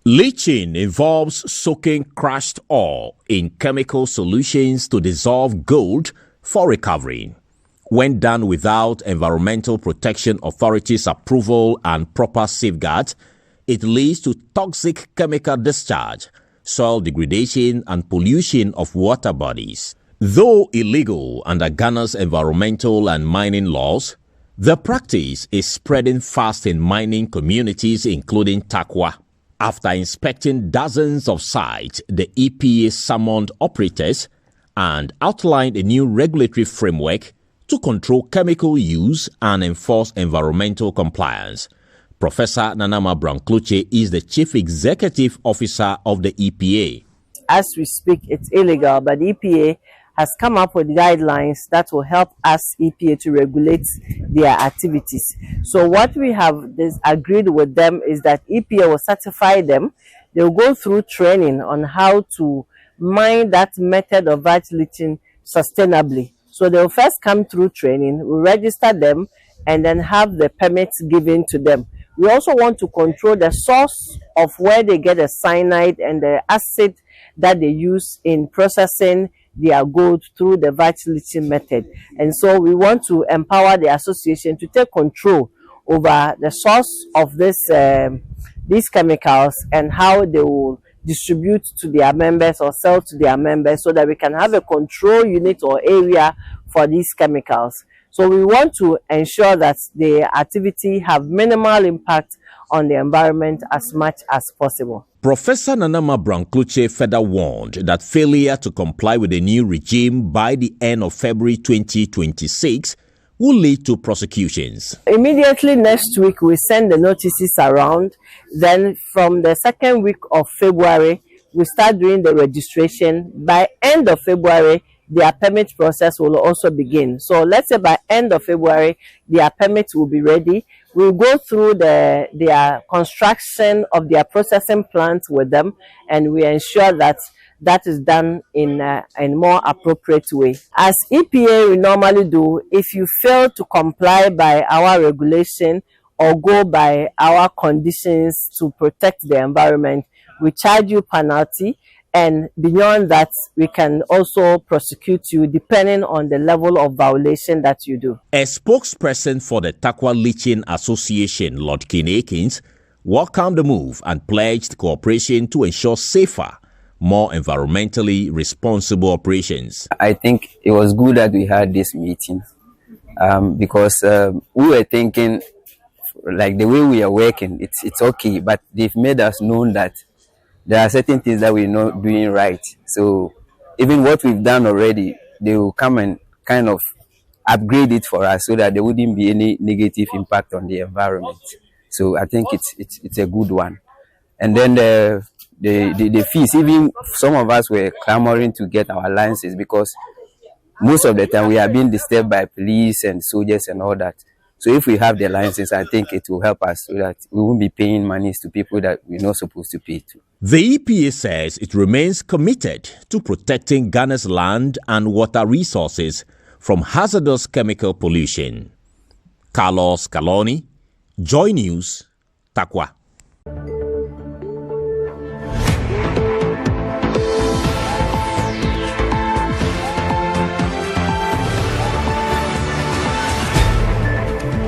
Leaching involves soaking crushed ore in chemical solutions to dissolve gold for recovery. When done without Environmental Protection Authority's approval and proper safeguards, it leads to toxic chemical discharge, soil degradation, and pollution of water bodies. Though illegal under Ghana's environmental and mining laws, the practice is spreading fast in mining communities including Takwa. After inspecting dozens of sites, the EPA summoned operators and outlined a new regulatory framework to control chemical use and enforce environmental compliance. Professor Nanama Brankluche is the Chief Executive Officer of the EPA. As we speak, it's illegal, but the EPA has come up with guidelines that will help us, EPA, to regulate their activities. So what we have agreed with them is that EPA will certify them. They will go through training on how to mine that method of vat leaching sustainably. So they will first come through training, we register them, and then have the permits given to them. We also want to control the source of where they get the cyanide and the acid that they use in processing their gold through the vat leaching method. And so we want to empower the association to take control over the source of these chemicals and how they will distribute to their members or sell to their members, so that we can have a control unit or area for these chemicals. So we want to ensure that the activity have minimal impact on the environment as much as possible. Professor Nanama Brankluche further warned that failure to comply with the new regime by the end of February 2026 will lead to prosecutions. Immediately next week, we send the notices around. Then from the second week of February, we start doing the registration. By end of February, their permit process will also begin. So let's say by end of February, their permits will be ready. We'll go through their construction of their processing plants with them, and we ensure that that is done in a more appropriate way. As EPA we normally do, if you fail to comply by our regulation or go by our conditions to protect the environment, we charge you penalty. And beyond that, we can also prosecute you depending on the level of violation that you do. A spokesperson for the Takwa Leaching Association, Lord Kinakins, welcomed the move and pledged cooperation to ensure safer, more environmentally responsible operations. I think it was good that we had this meeting because we were thinking, like the way we are working, it's okay, but they've made us know that there are certain things that we're not doing right. So even what we've done already, they will come and kind of upgrade it for us so that there wouldn't be any negative impact on the environment. So I think it's a good one. And then the fees, even some of us were clamoring to get our licenses because most of the time we are being disturbed by police and soldiers and all that. So if we have the licenses, I think it will help us so that we won't be paying monies to people that we're not supposed to pay to. The EPA says it remains committed to protecting Ghana's land and water resources from hazardous chemical pollution. Carlos Caloni, Joy News, Takwa.